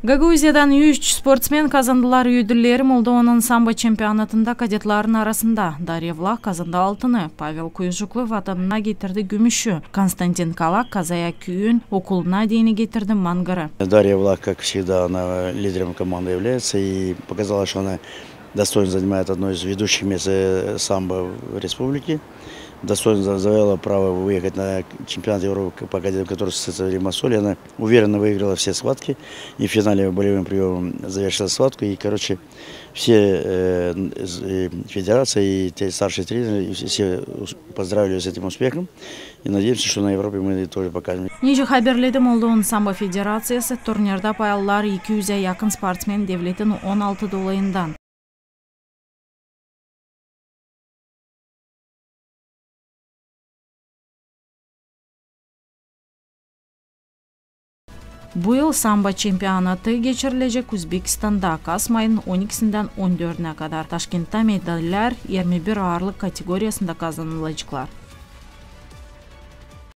Гагаузиядан 3 спортсмен казандылар үйділері Молдованын самбо чемпионатында кадетларын арасында. Дарья Влах казанда алтыны, Павел Куйжуклов атанына кетірді гүміші, Константин Калак казая күйін окулына дейіні кетірді мангары. Дарья Влах, как всегда, она лидером команды является и показала, что она достойно занимает одно из ведущих мест самбо в республике. Достойно завоевала право выехать на чемпионат Европы по кадетам, который состоится в Лимассоле. Она уверенно выиграла все схватки и в финале болевым приемом завершила схватку. И, короче, все федерации и те старшие тренеры все поздравили с этим успехом. И надеемся, что на Европе мы тоже покажем. Нижи хаберледі Молдован самбо федерациясы турнирда паялылар 200-е якын спортсмен девлетін 16 долайындан. Быйыл самбо чемпионаты кечирилежек Өзбекстанда Кас майын 12-синден 14-на кадар. Ташкентта медальдар 21 арлык категориясында казанылачкылар.